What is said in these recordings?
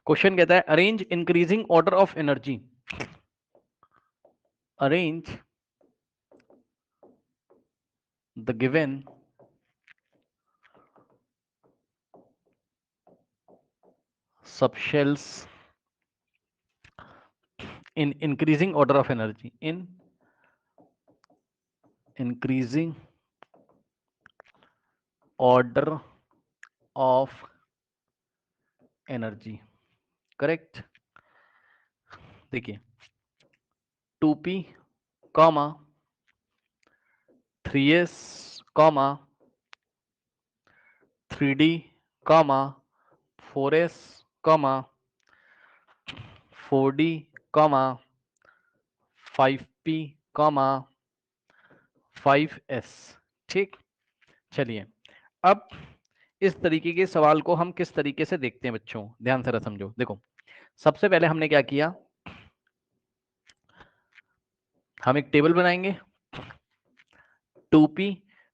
Question कहता है arrange increasing order of energy, arrange the given subshells in increasing order of energy, in increasing order of energy, correct. देखिए 2p comma 3s comma 3d comma 4s comma 4d comma 5p comma 5s। ठीक, चलिए अब इस तरीके के सवाल को हम किस तरीके से देखते हैं बच्चों, ध्यान से समझो। देखो सबसे पहले हमने क्या किया, हम एक टेबल बनाएंगे 2p,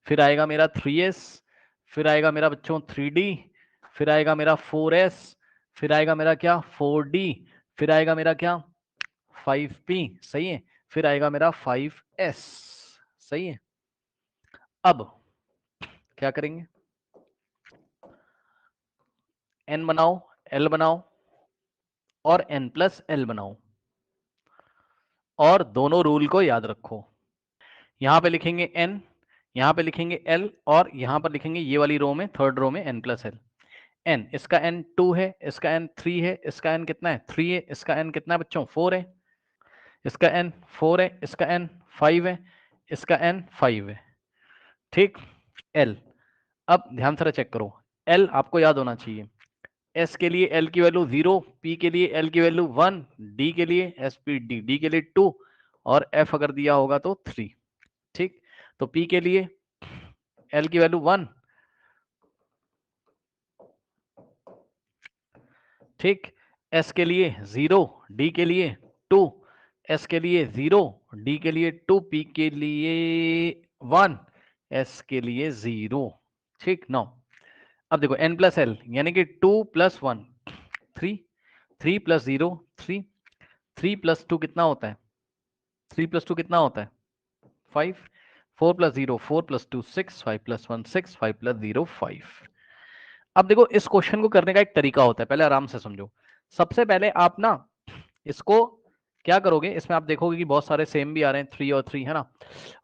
फिर आएगा मेरा 3s, फिर आएगा मेरा बच्चों 3d, फिर आएगा मेरा 4s, फिर आएगा मेरा क्या 4d, फिर आएगा मेरा क्या 5p, सही है, फिर आएगा मेरा 5s, सही है। अब क्या करेंगे, n बनाओ, l बनाओ और n प्लस l बनाओ, और दोनों रूल को याद रखो। यहां पे लिखेंगे n, यहां पे लिखेंगे l, और यहां पर लिखेंगे ये वाली रो में, थर्ड रो में n प्लस l। n, इसका n 2 है, इसका n 3 है, इसका n कितना है 3 है, इसका n कितना है बच्चों 4 है, इसका n 4 है, इसका n 5 है, इसका n 5 है। ठीक, l। अब ध्यान से चेक करो, l आपको याद होना चाहिए, s के लिए l की वैल्यू 0, p के लिए l की वैल्यू 1, d के लिए spd, d के लिए 2, और f अगर दिया होगा तो 3। ठीक, तो p के लिए l की वैल्यू 1, ठीक, s के लिए 0, d के लिए 2, s के लिए 0, d के लिए 2, p के लिए 1, s के लिए 0। ठीक, नो अब देखो n प्लस एल यानी कि 2 प्लस 1 3, 3 प्लस 0 3, 3 प्लस 2 कितना होता है 3 प्लस 2 कितना होता है 5, 4 प्लस 0 4 प्लस 2 6, 5 प्लस 1 6, 5 प्लस 0 5। अब देखो इस क्वेश्चन को करने का एक तरीका होता है, पहले आराम से समझो। सबसे पहले आप ना इसको क्या करोगे, इसमें आप देखोगे कि बहुत सारे सेम भी आ रहे हैं, 3 और 3 है ना,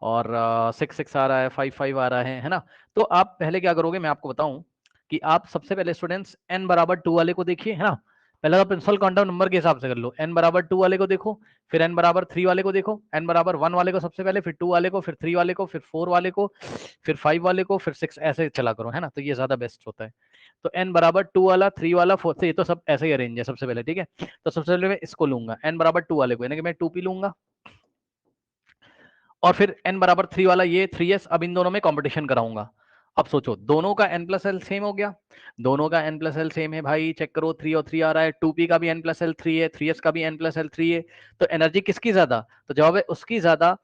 और 6 6 आ रहा है, 5 5 आ रहा है ना। तो आप पहले क्या करोगे, मैं आपको बताऊं कि आप सबसे पहले स्टूडेंट्स n बराबर 2 वाले को देखिए, है ना। पहले तो प्रिंसिपल क्वांटम नंबर के हिसाब से कर लो, n बराबर 2 वाले को देखो, फिर n बराबर 3 वाले को देखो, n बराबर 1 वाले को सबसे पहले, फिर 2 वाले को, फिर 3 वाले को, फिर 4 वाले को, फिर 5 वाले को, फिर 6, ऐसे चला करो, है ना, तो ये ज्यादा बेस्ट होता है। तो n बराबर 2 वाला, 3 वाला, 4 से, ये तो सब ऐसे ही अरेंज है सबसे पहले, ठीक है। तो सबसे पहले मैं इसको लूंगा n बराबर 2 वाले को, यानी कि मैं 2p लूंगा, और फिर n बराबर 3 वाला ये 3s, अब इन दोनों में कंपटीशन कराऊंगा। अब सोचो दोनों का n प्लस एल सेम हो गया, दोनों का n प्लस एल सेम है भाई, चेक करो 3 और 3 आ रहा है, 2p का भी n प्लस एल 3 है, 3s का भी n प्लस एल 3 है, तो एनर्जी किसकी ज्यादा, तो जवाब है उसकी ज्यादा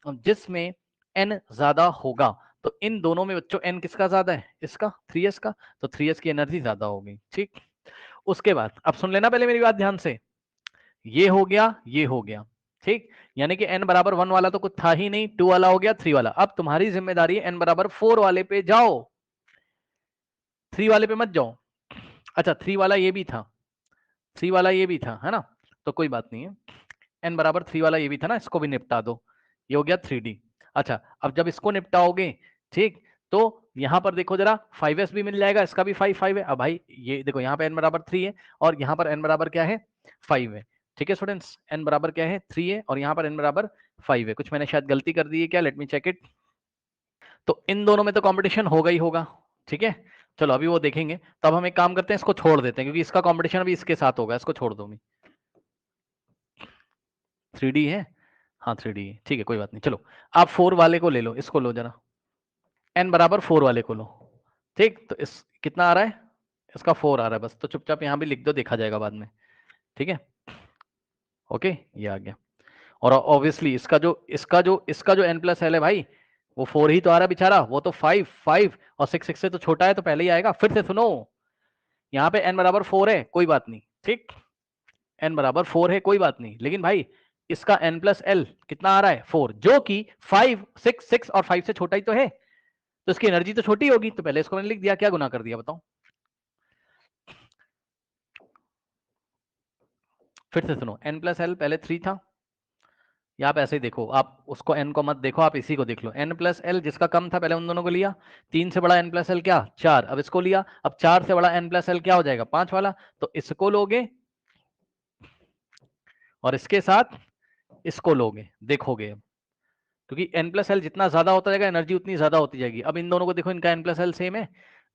जिसमें n ज्यादा होगा। तो इन दोनों में बच्चों n किसका ज्यादा है, इसका 3s का, तो 3s की एनर्जी ज्यादा होगी। ठीक, उसके बाद अब सुन लेना पहले मेरी बात ध्यान से, ये हो गया, ये हो गया, ठीक, यानी कि n बराबर 1 वाला तो कुछ था ही नहीं, 2 वाला हो गया, 3 वाला। अब तुम्हारी जिम्मेदारी है n बराबर 4 वाले पे जाओ, 3 वाले पे मत जाओ। अच्छा 3 वाला ये भी था, 3 वाला ये भी था, है ना, तो कोई बात नहीं है, n बराबर 3 वाला ये भी था ना, इसको भी निपटा दो, ये हो गया 3d। अच्छा अब जब इसको निपटाओगे, ठीक, तो यहां पर देखो जरा 5s भी मिल जाएगा, इसका भी 5 5 है। अब भाई ये देखो यहाँ पे n बराबर 3 है, और यहाँ पर n बराबर क्या है 5 है। ठीक है स्टूडेंट्स, n बराबर क्या है 3 है, और यहाँ पर n बराबर 5 है। कुछ मैंने शायद गलती कर दी है क्या, लेट मी चेक इट। तो इन दोनों में तो कंपटीशन होगा ही होगा, ठीक है। चलो अभी वो देखेंगे, तो अब हम एक काम करते हैं, इसको छोड़ देते हैं, क्योंकि इसका कंपटीशन अभी इसके साथ होगा, इसको छोड़ दो। 3D है, हाँ 3D है, ठीक है कोई बात नहीं। चलो आप 4 वाले को ले लो, इसको लो जरा, n बराबर 4 वाले को लो, ठीक, तो इस कितना आ रहा है, इसका 4 आ रहा है बस, तो चुपचाप यहाँ भी लिख दो, देखा जाएगा बाद में, ठीक है। ओके, ये आ गया, और ऑब्वियसली इसका जो n प्लस एल है भाई, वो 4 ही तो आ रहा है बेचारा, वो तो 5 5 और 6 6 से तो छोटा है, तो पहले ही आएगा। फिर से सुनो, यहाँ पे n बराबर 4 है, कोई बात नहीं, ठीक, n बराबर 4 है, कोई बात नहीं, लेकिन भाई इसका n प्लस एल कितना आ रहा है 4, जो कि 5 6 और 5 से छोटा ही तो है, तो इसकी एनर्जी तो छोटी होगी, तो पहले इसको मैंने लिख दिया, क्या गुना कर दिया बताओ। फिर से सुनो, n प्लस एल पहले 3 था, या आप ऐसे ही देखो, आप उसको n को मत देखो, आप इसी को देख लो, n प्लस एल जिसका कम था पहले उन दोनों को लिया, 3 से बड़ा n प्लस एल क्या 4, अब इसको लिया, अब 4 से बड़ा n प्लस एल क्या हो जाएगा 5 वाला, तो इसको लोगे और इसके साथ इसको लोगे, देखोगे अब, क्योंकि n प्लस एल जितना ज्यादा होता जाएगा एनर्जी उतनी ज्यादा होती जाएगी। अब इन दोनों को देखो, इनका n प्लस एल सेम है,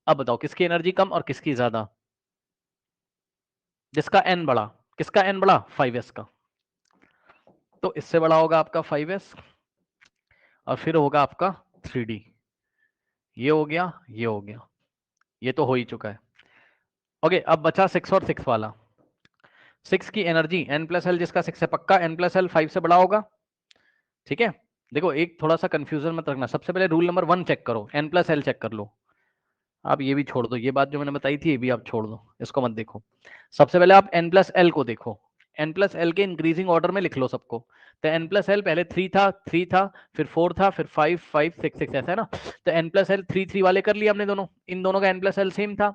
अब बताओ किसकी एनर्जी कम और किसकी ज्यादा, जिसका n बड़ा, किसका n बड़ा 5s का, तो इससे बड़ा होगा आपका 5s और फिर होगा आपका 3d, ये हो गया, ये हो गया, ये तो हो ही चुका है। ओके, अब बचा 6 और 6 वाला, 6 की एनर्जी n प्लस एल जिसका 6 है, पक्का n प्लस एल 5 से बड़ा होगा, ठीक है। देखो एक थोड़ा सा कंफ्यूजन मत रखना, सबसे पहले रूल नंबर 1 चेक करो, n प्लस एल चेक कर लो, आप ये भी छोड़ दो, ये बात जो मैंने बताई थी ये भी आप छोड़ दो, इसको मत देखो, सबसे पहले आप n प्लस एल को देखो, n प्लस एल के इंक्रीजिंग ऑर्डर में लिख लो सबको, तो n प्लस एल पहले 3 था, फिर 4 था, फिर 5 5 6 6 ऐसा है ना, तो n प्लस एल 3 वाले कर लिया हमने दोनों, इन दोनों का n प्लस एल सेम था,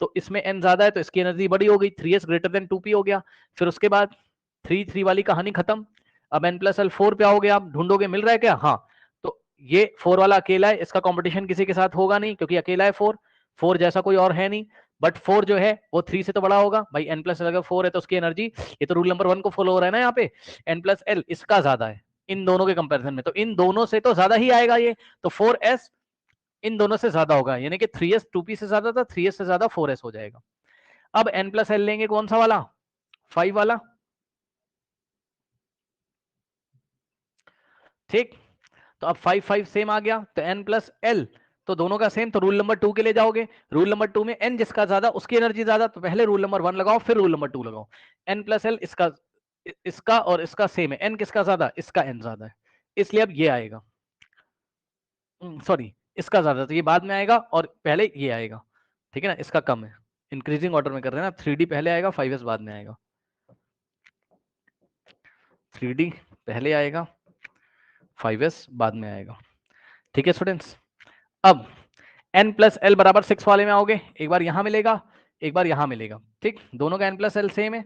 तो इसमें n ज्यादा है तो इसकी एनर्जी बड़ी हो गई, 3s ग्रेटर देन 2p हो गया, फिर उसके बाद 3 वाली कहानी खत्म, अब n प्लस एल 4 पे आओगे, आप ढूंढोगे मिल रहा है क्या, हाँ, तो ये 4 वाला अकेला है, इसका कंपटीशन किसी के साथ होगा नहीं क्योंकि अकेला है 4 जैसा कोई और है नहीं, बट 4 जो है वो 3 से तो बड़ा होगा भाई, n प्लस एल अगर 4 है तो उसकी एनर्जी, ये तो रूल नंबर 1 को फॉलो हो रहा है ना यहाँ पे, n प्लस एल इसका ज्यादा है इन दोनों के कंपैरिजन में, तो इन दोनों से तो ज्यादा ही आएगा ये, तो 4s इन दोनों से ज्यादा होगा, यानी कि 3s 2p से ज्यादा था, 3s से ज्यादा 4s हो जाएगा। अब n प्लस एल लेंगे कौन सा वाला 5 वाला, ठीक, तो अब 5 5 सेम आ गया, तो n प्लस एल तो दोनों का सेम, तो रूल नंबर 2 के लिए जाओगे, रूल नंबर 2 में n जिसका ज्यादा उसकी एनर्जी ज्यादा, तो पहले रूल नंबर 1 लगाओ फिर रूल नंबर 2 लगाओ, n प्लस एल इसका और इसका सेम है, n किसका ज्यादा, इसका n ज्यादा है, इसलिए अब ये आएगा, सॉरी इसका ज्यादा, तो ये बाद में आएगा और पहले ये आएगा, ठीक है ना, इसका कम है, इंक्रीजिंग ऑर्डर में कर रहे हैं ना, 3d पहले आएगा 5s बाद में आएगा, 3d पहले आएगा 5s बाद में आएगा, ठीक है स्टूडेंट्स। अब n प्लस एल बराबर 6 वाले में आओगे, एक बार यहां मिलेगा एक बार यहां मिलेगा, ठीक, दोनों का n प्लस एल सेम है,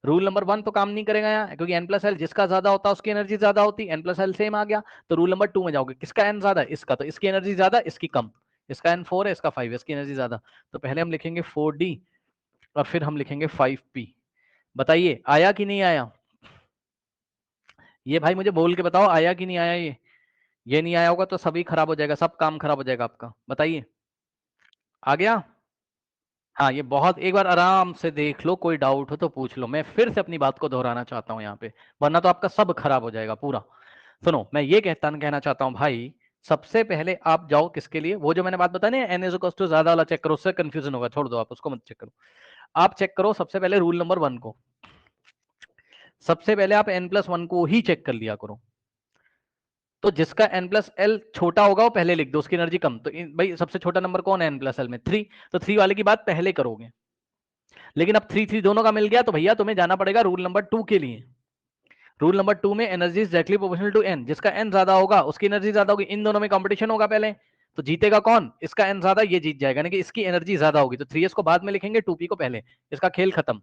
रूल नंबर 1 तो काम नहीं करेगा यहाँ, क्योंकि n प्लस एल जिसका ज्यादा होता है उसकी एनर्जी ज्यादा होती, n प्लस एल सेम आ गया, तो रूल नंबर 2 में जाओगे, किसका n ज्यादा, इसका, तो इसकी एनर्जी ज्यादा इसकी कम, इसका n 4 है इसका 5 है, इसकी एनर्जी ज्यादा, तो पहले हम लिखेंगे 4d और फिर हम लिखेंगे 5p, बताइए आया कि नहीं आया, ये भाई मुझे बोल के बताओ आया कि नहीं आया, ये नहीं आया होगा तो सभी खराब हो जाएगा, सब काम खराब हो जाएगा आपका, बताइए आ गया। हाँ ये बहुत, एक बार आराम से देख लो, कोई डाउट हो तो पूछ लो, मैं फिर से अपनी बात को दोहराना चाहता हूँ यहाँ पे, वरना तो आपका सब खराब हो जाएगा पूरा। सुनो मैं ये कहना चाहता हूँ भाई, सबसे पहले आप जाओ किसके लिए, वो जो मैंने बात बताई ना एन इज इक्वल्स टू ज्यादा वाला चेक करो, उससे कंफ्यूजन होगा, छोड़ दो आप उसको मत चेक करो, आप चेक करो सबसे पहले रूल नंबर 1 को, सबसे पहले आप n प्लस 1 को ही चेक कर लिया करो, तो जिसका n प्लस एल छोटा होगा वो पहले लिख दो, उसकी एनर्जी कम, तो भाई सबसे छोटा नंबर कौन है n प्लस एल में 3, तो 3 वाले की बात पहले करोगे, लेकिन अब 3 दोनों का मिल गया, तो भैया तुम्हें जाना पड़ेगा रूल नंबर 2 के लिए, रूल नंबर 2 में energy is directly proportional to n, जिसका n ज्यादा होगा उसकी एनर्जी ज्यादा होगी, इन दोनों में कंपटीशन होगा पहले, तो जीतेगा कौन, इसका n ज्यादा ये जीत जाएगा, यानी कि इसकी एनर्जी ज्यादा होगी, तो 3s को बाद में लिखेंगे 2p को पहले, इसका खेल खत्म।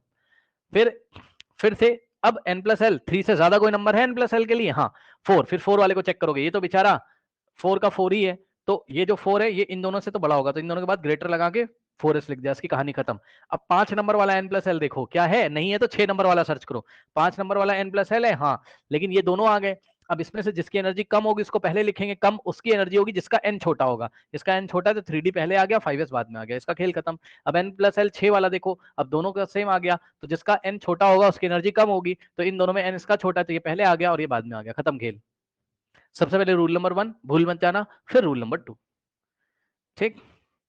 फिर से अब n प्लस एल 3 से ज्यादा कोई नंबर है n प्लस एल के लिए, हाँ 4, फिर 4 वाले को चेक करोगे, ये तो बेचारा 4 का 4 ही है, तो ये जो 4 है ये इन दोनों से तो बड़ा होगा, तो इन दोनों के बाद ग्रेटर लगा के 4s लिख दिया, इसकी कहानी खत्म। अब 5 नंबर वाला n प्लस एल देखो क्या है, नहीं है तो 6 नंबर वाला सर्च करो, 5 नंबर वाला n प्लस एल है, हाँ, लेकिन ये दोनों आ गए, अब इसमें से जिसकी एनर्जी कम होगी उसको पहले लिखेंगे, कम उसकी एनर्जी होगी जिसका n छोटा होगा, इसका n छोटा है तो 3d पहले आ गया 5s बाद में आ गया, इसका खेल खत्म। अब n प्लस एल 6 वाला देखो, अब दोनों का सेम आ गया, तो जिसका n छोटा होगा उसकी एनर्जी कम होगी, तो इन दोनों में n इसका छोटा है तो ये पहले आ गया और ये बाद में आ गया, खत्म खेल। सबसे पहले रूल नंबर 1 भूल मत जाना, फिर रूल नंबर 2, ठीक।